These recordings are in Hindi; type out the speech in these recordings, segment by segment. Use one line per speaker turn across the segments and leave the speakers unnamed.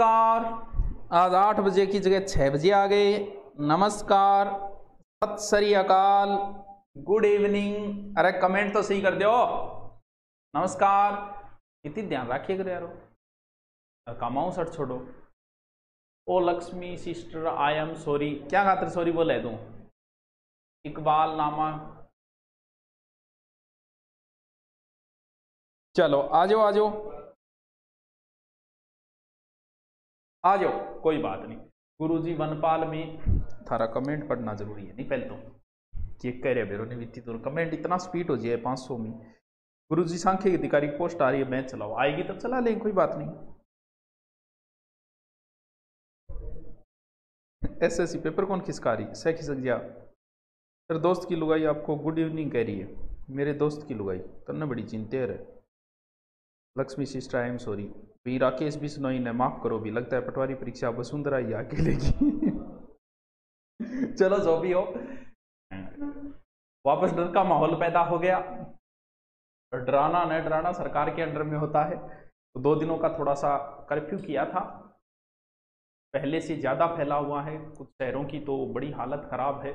नमस्कार। आज 8 बजे की जगह 6 बजे आ गए। नमस्कार, सत श्री अकाल, गुड इवनिंग। अरे कमेंट तो सही कर दो। नमस्कार, इतनी ध्यान रखिए करो यारो। कमाऊं सर छोड़ो। ओ Lakshmi sister I am sorry. क्या खातर सॉरी बोले तू? इकबाल नामा। चलो आ जाओ आ जाओ आ जाओ, कोई बात नहीं। गुरुजी वनपाल में थारा कमेंट पढ़ना जरूरी है। नहीं पहले तो चेक कर रहे ने बीती तो कमेंट इतना स्पीड हो जाए 500 में। गुरुजी सांख्यिक अधिकारी पोस्ट आ रही है, मैच चलाओ। आएगी तब चला लेंगे, कोई बात नहीं। एसएससी पेपर कौन खिसका रही? सह खिसक गया। तेरे दोस्त की लुगाई आपको गुड इवनिंग कह रही है। मेरे दोस्त की लुगाई तन्ने बड़ी चिंता है। Lakshmi sister I am sorry. भी राकेश बिश्नोई ने माफ करो भी, लगता है पटवारी परीक्षा वसुंधरा ही आके लेगी। चलो जो भी हो, वापस डर का माहौल पैदा हो गया। डराना न डराना सरकार के अंडर में होता है। तो 2 दिनों का थोड़ा सा कर्फ्यू किया था, पहले से ज्यादा फैला हुआ है। कुछ शहरों की तो बड़ी हालत खराब है,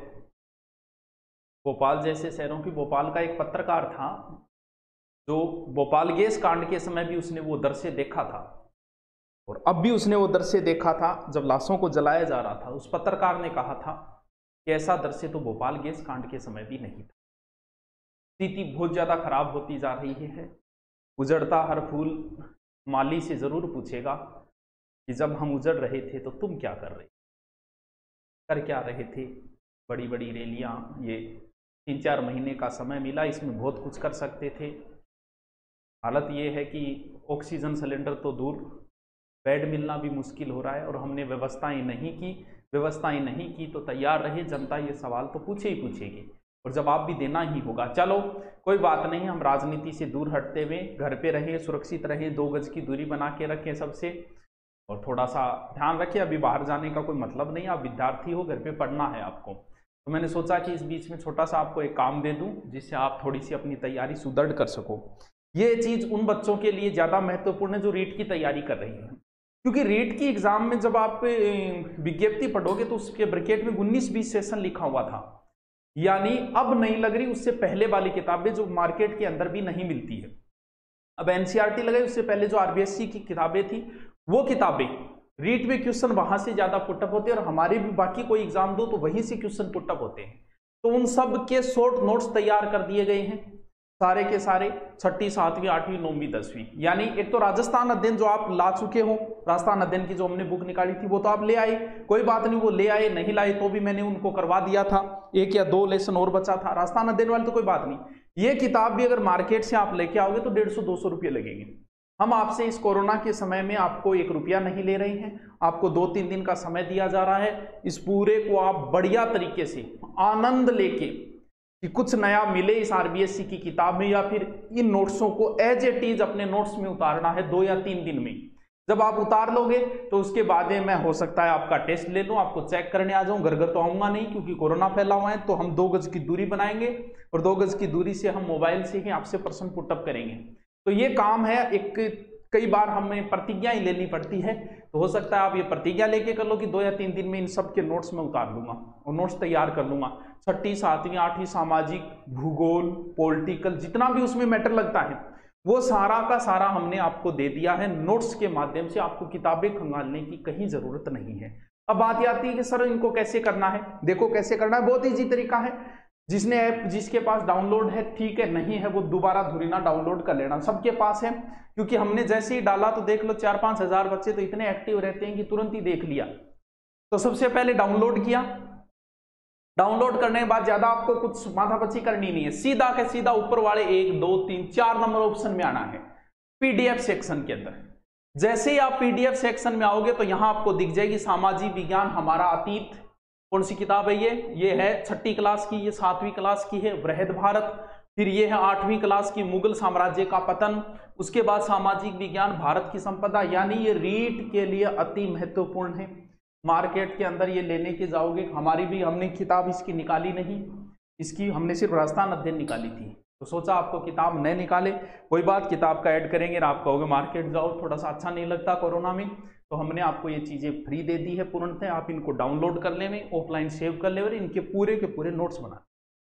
भोपाल जैसे शहरों की। भोपाल का एक पत्रकार था जो भोपाल गैस कांड के समय भी उसने वो दृश्य देखा था, और अब भी उसने वो दृश्य देखा था जब लाशों को जलाया जा रहा था। उस पत्रकार ने कहा था कि ऐसा दृश्य तो भोपाल गैस कांड के समय भी नहीं था। स्थिति बहुत ज्यादा खराब होती जा रही है। उजड़ता हर फूल माली से जरूर पूछेगा कि जब हम उजड़ रहे थे तो तुम क्या कर क्या रहे थे। बड़ी बड़ी रैलियां, ये 3-4 महीने का समय मिला, इसमें बहुत कुछ कर सकते थे। हालत ये है कि ऑक्सीजन सिलेंडर तो दूर, बेड मिलना भी मुश्किल हो रहा है, और हमने व्यवस्थाएं नहीं की तो तैयार रहे, जनता ये सवाल तो पूछे ही पूछेगी, और जवाब भी देना ही होगा। चलो कोई बात नहीं, हम राजनीति से दूर हटते हुए घर पे रहें, सुरक्षित रहें, 2 गज की दूरी बना के रखें सबसे, और थोड़ा सा ध्यान रखें। अभी बाहर जाने का कोई मतलब नहीं, आप विद्यार्थी हो, घर पे पढ़ना है आपको। तो मैंने सोचा कि इस बीच में छोटा सा आपको एक काम दे दूं जिससे आप थोड़ी सी अपनी तैयारी सुदृढ़ कर सको। ये चीज उन बच्चों के लिए ज्यादा महत्वपूर्ण है जो रीट की तैयारी कर रही है, क्योंकि रीट की एग्जाम में जब आप विज्ञप्ति पढ़ोगे तो उसके ब्रैकेट में 19-20 सेशन लिखा हुआ था। यानी अब नहीं लग रही, उससे पहले वाली किताबें जो मार्केट के अंदर भी नहीं मिलती है। अब एनसीईआरटी लग गई, उससे पहले जो आरबीएससी की किताबें थी वो किताबें, रीट में क्वेश्चन वहां से ज्यादा पुटअप होते हैं, और हमारे भी बाकी कोई एग्जाम दो तो वहीं से क्वेश्चन पुटअप होते हैं। तो उन सब के शॉर्ट नोट्स तैयार कर दिए गए हैं, सारे के सारे 6ठी 7वीं 8वीं 9वीं 10वीं। यानी एक तो राजस्थान अध्ययन जो आप ला चुके हो, राजस्थान अध्ययन की जो हमने बुक निकाली थी वो तो आप ले आए, कोई बात नहीं, वो ले आए, नहीं लाए तो भी मैंने उनको करवा दिया था। 1 या 2 लेसन और बचा था राजस्थान अध्ययन वाले, तो कोई बात नहीं। ये किताब भी अगर मार्केट से आप लेके आओगे तो 150-200 रुपये लगेंगे। हम आपसे इस कोरोना के समय में आपको 1 रुपया नहीं ले रहे हैं, आपको 2-3 दिन का समय दिया जा रहा है। इस पूरे को आप बढ़िया तरीके से आनंद लेके कि कुछ नया मिले इस आरबीएससी की किताब में, या फिर इन नोट्सों को एज इट इज अपने नोट्स में उतारना है 2 या 3 दिन में। जब आप उतार लोगे तो उसके बाद में हो सकता है आपका टेस्ट ले लूं, आपको चेक करने आ जाऊं। घर तो आऊंगा नहीं क्योंकि कोरोना फैला हुआ है, तो हम 2 गज की दूरी बनाएंगे, और 2 गज की दूरी से हम मोबाइल से ही आपसे प्रश्न पुटअप करेंगे। तो ये काम है। एक कई बार हमें प्रतिज्ञाएं लेनी पड़ती है, तो हो सकता है आप ये प्रतिज्ञा लेके कर लो कि 2 या 3 दिन में इन सब के नोट्स में उतार लूंगा और नोट्स तैयार कर लूंगा। 6ठी 7वीं 8वीं सामाजिक, भूगोल, पॉलिटिकल, जितना भी उसमें मैटर लगता है वो सारा का सारा हमने आपको दे दिया है नोट्स के माध्यम से। आपको किताबें खंगालने की कहीं जरूरत नहीं है। अब बात आती है कि सर इनको कैसे करना है। देखो कैसे करना है, बहुत ईजी तरीका है। जिसने ऐप, जिसके पास डाउनलोड है ठीक है, नहीं है वो दोबारा धुरीना डाउनलोड कर लेना। सबके पास है, क्योंकि हमने जैसे ही डाला तो देख लो 4-5 हजार बच्चे तो इतने एक्टिव रहते हैं कि तुरंत ही देख लिया। तो सबसे पहले डाउनलोड किया, डाउनलोड करने के बाद ज्यादा आपको कुछ माथापच्ची करनी नहीं है, सीधा के सीधा ऊपर वाले 1 2 3 4 नंबर ऑप्शन में आना है, पीडीएफ सेक्शन के अंदर। जैसे ही आप पीडीएफ सेक्शन में आओगे तो यहां आपको दिख जाएगी सामाजिक विज्ञान हमारा अतीत। कौन सी किताब है ये है 6ठी क्लास की, ये 7वीं क्लास की है बृहद भारत। फिर ये है 8वीं क्लास की मुगल साम्राज्य का पतन। उसके बाद सामाजिक विज्ञान भारत की संपदा। यानी ये रीट के लिए अति महत्वपूर्ण है। मार्केट के अंदर ये लेने के जाओगे, हमने किताब इसकी निकाली नहीं, इसकी हमने सिर्फ राजस्थान अध्ययन निकाली थी, तो सोचा आपको किताब न निकाले कोई बात, किताब का ऐड करेंगे और आप कहोगे मार्केट जाओ, थोड़ा सा अच्छा नहीं लगता कोरोना में, तो हमने आपको ये चीजें फ्री दे दी है पूर्णतः, आप इनको डाउनलोड कर लें, ऑफलाइन सेव कर ले और इनके पूरे के पूरे नोट्स बना।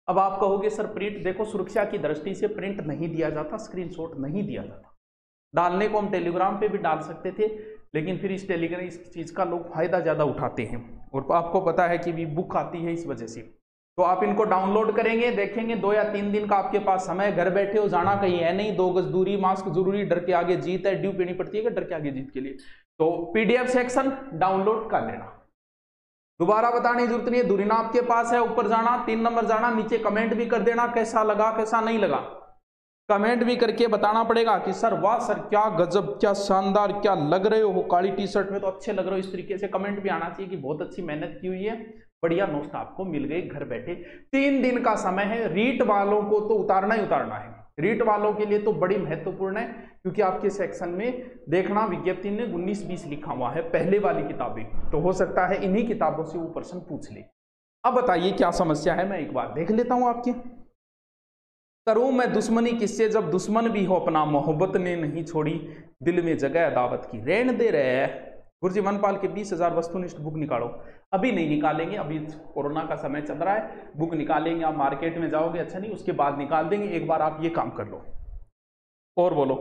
अब आप कहोगे सर प्रिंट, देखो सुरक्षा की दृष्टि से प्रिंट नहीं दिया जाता, स्क्रीनशॉट नहीं दिया जाता। डालने को हम टेलीग्राम पे भी डाल सकते थे, लेकिन फिर इस चीज का लोग फायदा ज्यादा उठाते हैं और आपको पता है कि भी बुक आती है इस वजह से। तो आप इनको डाउनलोड करेंगे, देखेंगे 2 या 3 दिन का आपके पास समय, घर बैठे हो, जाना कहीं है नहीं, 2 गज दूरी, मास्क जरूरी, डर के आगे जीत है, ड्यू पीनी पड़ती है डर के आगे जीत के लिए। तो पीडीएफ सेक्शन डाउनलोड कर लेना, दोबारा बताने की जरूरत नहीं है, दूरीना आपके पास है, ऊपर जाना, 3 नंबर जाना, नीचे कमेंट भी कर देना कैसा लगा कैसा नहीं लगा, कमेंट भी करके बताना पड़ेगा कि सर वाह सर क्या गजब, क्या शानदार, क्या लग रहे हो, काली टी शर्ट में तो अच्छे लग रहे हो, इस तरीके से कमेंट भी आना चाहिए कि बहुत अच्छी मेहनत की हुई है, बढ़िया नोट्स आपको मिल गए घर बैठे। 3 दिन का समय है, रीट वालों को तो उतारना ही उतारना है, रीट वालों के लिए तो बड़ी महत्वपूर्ण है, क्योंकि आपके सेक्शन में देखना विज्ञप्ति ने 19-20 लिखा हुआ है पहले वाली किताबें, तो हो सकता है इन्हीं किताबों से वो प्रश्न पूछ ले। अब बताइए क्या समस्या है, मैं एक बार देख लेता हूं आपकी। करूं मैं दुश्मनी किससे जब दुश्मन भी हो अपना, मोहब्बत ने नहीं छोड़ी दिल में जगह अदावत की, रहने दे रहे हैं गुरुजी वनपाल के 20,000 वस्तुनिष्ठ बुक निकालो। अभी नहीं निकालेंगे, अभी कोरोना का समय चल रहा है, बुक निकालेंगे आप मार्केट में जाओगे अच्छा नहीं, उसके बाद निकाल देंगे, एक बार आप ये काम कर लो। और बोलो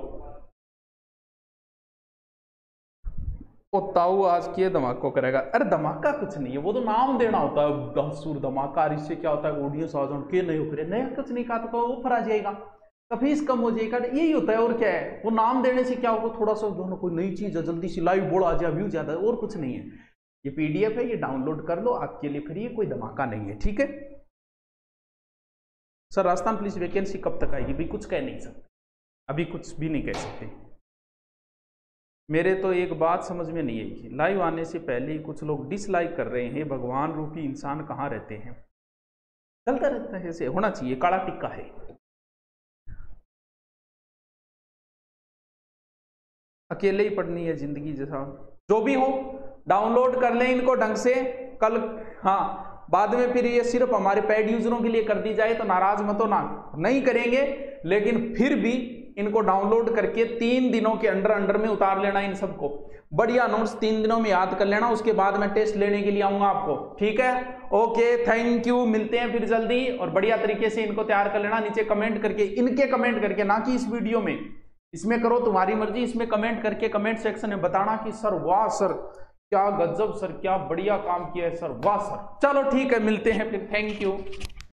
ओ ताऊ आज के धमाका करेगा, अरे धमाका कुछ नहीं है, वो तो नाम देना होता है, दहसूर धमाका, इससे क्या होता है ऑडियंस आ जाओ के नहीं करे, नया कुछ नहीं कहा तो ऑफर आ जाएगा, फीस कम हो जाएगा, यही होता है और क्या है। वो नाम देने से क्या होगा, थोड़ा सा दोनों कोई नई चीज है, जल्दी से लाइव बोर्ड आ जाए, व्यू ज्यादा है, और कुछ नहीं है। ये पीडीएफ है, ये डाउनलोड कर लो, आपके लिए फ्री है, कोई धमाका नहीं है, ठीक है। सर राजस्थान पुलिस वैकेंसी कब तक आएगी, भी कुछ कह नहीं सकते, अभी कुछ भी नहीं कह सकते। मेरे तो एक बात समझ में नहीं आई, लाइव आने से पहले ही कुछ लोग डिसलाइक कर रहे हैं, भगवान रूपी इंसान कहाँ रहते हैं। चलता रहता है, ऐसे होना चाहिए, काला टिक्का है। अकेले ही पढ़नी है जिंदगी, जैसा जो भी हो डाउनलोड कर लें इनको ढंग से। कल हाँ बाद में फिर ये सिर्फ हमारे पेड यूजरों के लिए कर दी जाए तो नाराज मत होना, नहीं करेंगे, लेकिन फिर भी इनको डाउनलोड करके 3 दिनों के अंडर में उतार लेना इन सबको, बढ़िया नोट्स 3 दिनों में याद कर लेना, उसके बाद मैं टेस्ट लेने के लिए आऊंगा आपको, ठीक है। ओके थैंक यू, मिलते हैं फिर जल्दी, और बढ़िया तरीके से इनको तैयार कर लेना। नीचे कमेंट करके, इनके कमेंट करके, ना कि इस वीडियो में, इसमें करो तुम्हारी मर्जी, इसमें कमेंट करके कमेंट सेक्शन में बताना कि सर वाह सर क्या गजब, सर क्या बढ़िया काम किया है, सर वाह सर। चलो ठीक है, मिलते हैं फिर, थैंक यू।